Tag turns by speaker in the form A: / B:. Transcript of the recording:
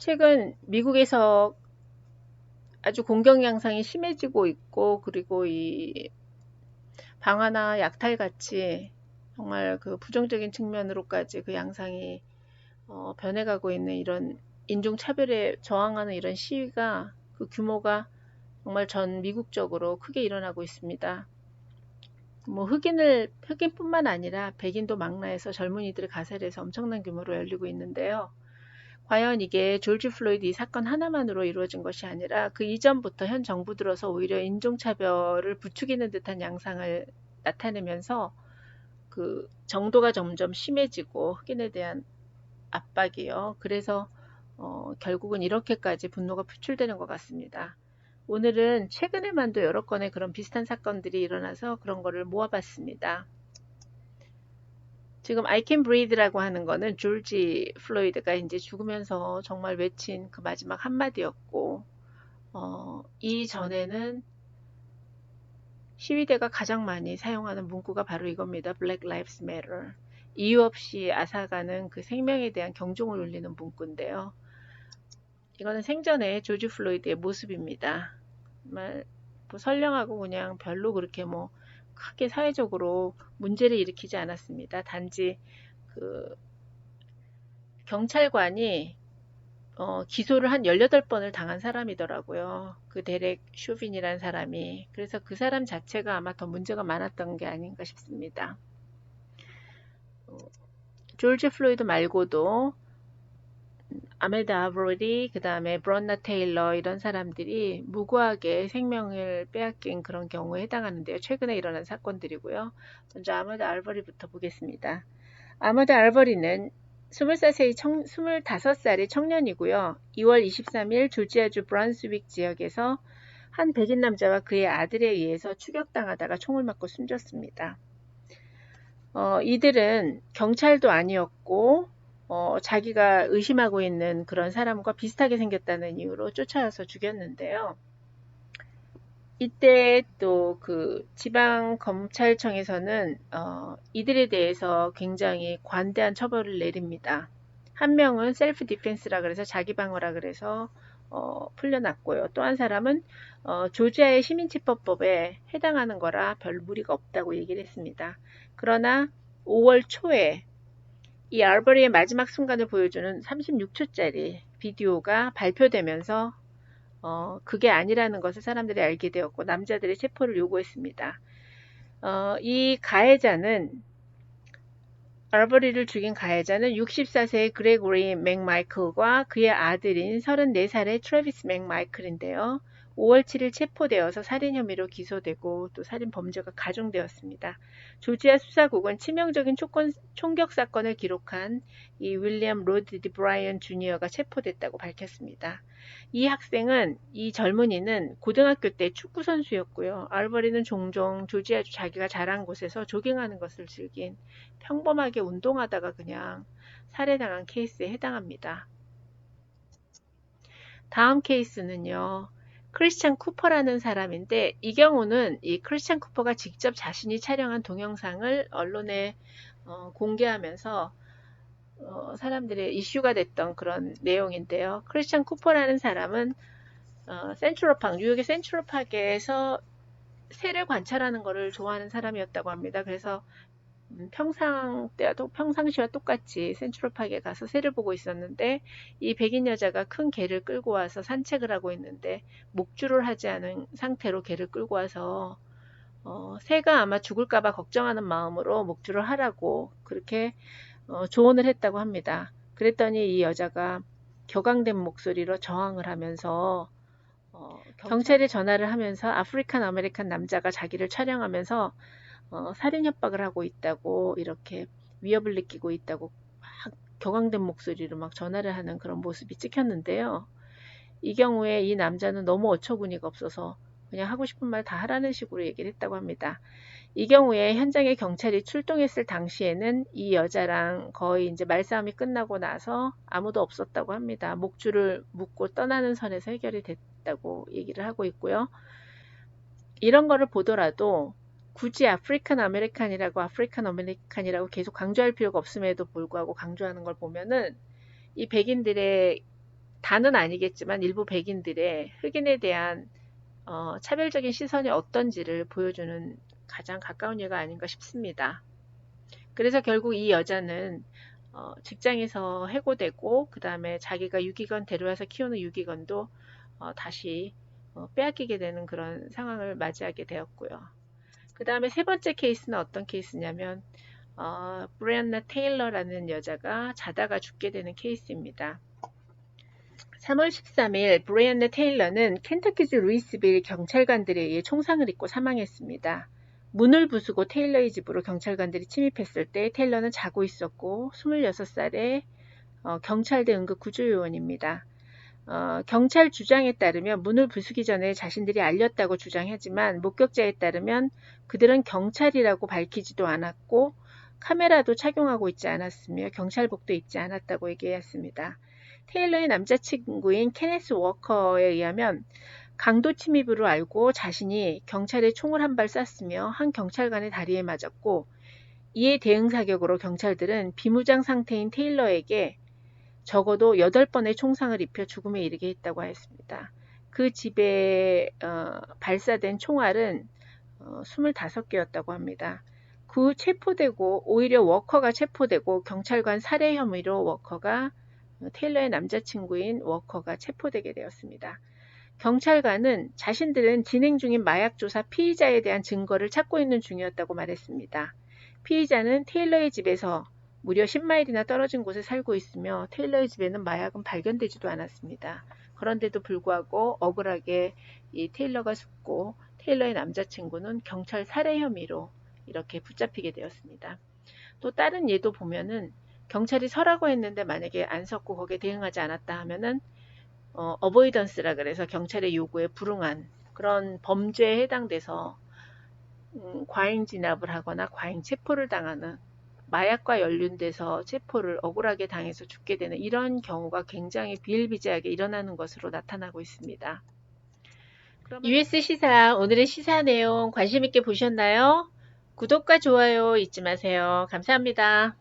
A: 최근 미국에서 아주 공격 양상이 심해지고 있고, 그리고 이 방화나 약탈 같이 정말 그 부정적인 측면으로까지 그 양상이 변해가고 있는 이런 인종차별에 저항하는 이런 시위가 그 규모가 정말 전 미국적으로 크게 일어나고 있습니다. 뭐 흑인뿐만 아니라 백인도 망라해서 젊은이들을 가살해서 엄청난 규모로 열리고 있는데요. 과연 이게 조지 플로이드 이 사건 하나만으로 이루어진 것이 아니라 그 이전부터 현 정부 들어서 오히려 인종차별을 부추기는 듯한 양상을 나타내면서 그 정도가 점점 심해지고 흑인에 대한 압박이요. 그래서 결국은 이렇게까지 분노가 표출되는 것 같습니다. 오늘은 최근에만도 여러 건의 그런 비슷한 사건들이 일어나서 그런 거를 모아봤습니다. 지금 I can breathe라고 하는 거는 조지 플로이드가 이제 죽으면서 정말 외친 그 마지막 한마디였고, 이전에는 시위대가 가장 많이 사용하는 문구가 바로 이겁니다. Black Lives Matter. 이유 없이 앗아가는 그 생명에 대한 경종을 울리는 문구인데요. 이거는 생전에 조지 플로이드의 모습입니다. 정말 뭐 선량하고 그냥 별로 그렇게 뭐 크게 사회적으로 문제를 일으키지 않았습니다. 단지 그 경찰관이 기소를 한 18번을 당한 사람이더라고요. 그 데렉 쇼빈이라는 사람이. 그래서 그 사람 자체가 아마 더 문제가 많았던 게 아닌가 싶습니다. 조지 플로이드 말고도 아메드 아브로디, 그 다음에 브런나 테일러 이런 사람들이 무고하게 생명을 빼앗긴 그런 경우에 해당하는데요. 최근에 일어난 사건들이고요. 먼저 아메드 알버리부터 보겠습니다. 아메드 알버리는 25살의 청년이고요. 2월 23일 조지아주 브런스윅 지역에서 한 백인 남자와 그의 아들에 의해서 추격당하다가 총을 맞고 숨졌습니다. 이들은 경찰도 아니었고 자기가 의심하고 있는 그런 사람과 비슷하게 생겼다는 이유로 쫓아와서 죽였는데요. 이때 또 그 지방 검찰청에서는 이들에 대해서 굉장히 관대한 처벌을 내립니다. 한 명은 셀프 디펜스라 그래서 자기 방어라 그래서 풀려났고요. 또 한 사람은 조지아의 시민체포법에 해당하는 거라 별 무리가 없다고 얘기를 했습니다. 그러나 5월 초에 이 알버리의 마지막 순간을 보여주는 36초짜리 비디오가 발표되면서 그게 아니라는 것을 사람들이 알게 되었고 남자들의 체포를 요구했습니다. 이 가해자는 알버리를 죽인 가해자는 64세의 그레고리 맥마이클과 그의 아들인 34살의 트래비스 맥마이클인데요. 5월 7일 체포되어서 살인 혐의로 기소되고 또 살인 범죄가 가중되었습니다. 조지아 수사국은 치명적인 총격 사건을 기록한 이 윌리엄 로드 브라이언 주니어가 체포됐다고 밝혔습니다. 이 젊은이는 고등학교 때 축구 선수였고요. 알버리는 종종 조지아주 자기가 자란 곳에서 조깅하는 것을 즐긴 평범하게 운동하다가 그냥 살해당한 케이스에 해당합니다. 다음 케이스는요. 크리스찬 쿠퍼라는 사람인데 이 경우는 이 크리스찬 쿠퍼가 직접 자신이 촬영한 동영상을 언론에 공개하면서 사람들의 이슈가 됐던 그런 내용인데요. 크리스찬 쿠퍼라는 사람은 뉴욕의 센트럴파크에서 새를 관찰하는 것을 좋아하는 사람이었다고 합니다. 그래서 평상시와 똑같이 센트럴파크에 가서 새를 보고 있었는데 이 백인 여자가 큰 개를 끌고 와서 산책을 하고 있는데 목줄을 하지 않은 상태로 개를 끌고 와서 새가 아마 죽을까봐 걱정하는 마음으로 목줄을 하라고 그렇게 조언을 했다고 합니다. 그랬더니 이 여자가 격앙된 목소리로 저항을 하면서 경찰에 전화를 하면서 아프리칸 아메리칸 남자가 자기를 촬영하면서 살인 협박을 하고 있다고 이렇게 위협을 느끼고 있다고 막 격앙된 목소리로 막 전화를 하는 그런 모습이 찍혔는데요. 이 경우에 이 남자는 너무 어처구니가 없어서 그냥 하고 싶은 말 다 하라는 식으로 얘기를 했다고 합니다. 이 경우에 현장에 경찰이 출동했을 당시에는 이 여자랑 거의 이제 말싸움이 끝나고 나서 아무도 없었다고 합니다. 목줄을 묶고 떠나는 선에서 해결이 됐다고 얘기를 하고 있고요. 이런 거를 보더라도 굳이 아프리칸 아메리칸이라고 계속 강조할 필요가 없음에도 불구하고 강조하는 걸 보면은 이 백인들의 다는 아니겠지만 일부 백인들의 흑인에 대한 차별적인 시선이 어떤지를 보여주는 가장 가까운 예가 아닌가 싶습니다. 그래서 결국 이 여자는 직장에서 해고되고 그 다음에 자기가 유기견 데려와서 키우는 유기견도 다시 빼앗기게 되는 그런 상황을 맞이하게 되었고요. 그 다음에 세 번째 케이스는 어떤 케이스냐면 브레안나 테일러라는 여자가 자다가 죽게 되는 케이스입니다. 3월 13일 브레안나 테일러는 켄터키주 루이스빌 경찰관들에 의해 총상을 입고 사망했습니다. 문을 부수고 테일러의 집으로 경찰관들이 침입했을 때 테일러는 자고 있었고 26살의 경찰대 응급구조요원입니다. 경찰 주장에 따르면 문을 부수기 전에 자신들이 알렸다고 주장하지만 목격자에 따르면 그들은 경찰이라고 밝히지도 않았고 카메라도 착용하고 있지 않았으며 경찰복도 입지 않았다고 얘기했습니다. 테일러의 남자친구인 케네스 워커에 의하면 강도 침입으로 알고 자신이 경찰에 총을 한 발 쐈으며 한 경찰관의 다리에 맞았고 이에 대응 사격으로 경찰들은 비무장 상태인 테일러에게 적어도 8번의 총상을 입혀 죽음에 이르게 했다고 하였습니다. 그 집에 발사된 총알은 25개였다고 합니다. 그 후 체포되고 오히려 워커가 체포되고 경찰관 살해 혐의로 테일러의 남자친구인 워커가 체포되게 되었습니다. 경찰관은 자신들은 진행 중인 마약 조사 피의자에 대한 증거를 찾고 있는 중이었다고 말했습니다. 피의자는 테일러의 집에서 무려 10마일이나 떨어진 곳에 살고 있으며 테일러의 집에는 마약은 발견되지도 않았습니다. 그런데도 불구하고 억울하게 이 테일러가 죽고 테일러의 남자친구는 경찰 살해 혐의로 이렇게 붙잡히게 되었습니다. 또 다른 예도 보면은 경찰이 서라고 했는데 만약에 안 섰고 거기에 대응하지 않았다 하면은 어보이던스라 그래서 경찰의 요구에 불응한 그런 범죄에 해당돼서 과잉 진압을 하거나 과잉 체포를 당하는 마약과 연륜돼서 체포를 억울하게 당해서 죽게 되는 이런 경우가 굉장히 비일비재하게 일어나는 것으로 나타나고 있습니다. US 시사 오늘의 시사 내용 관심 있게 보셨나요? 구독과 좋아요 잊지 마세요. 감사합니다.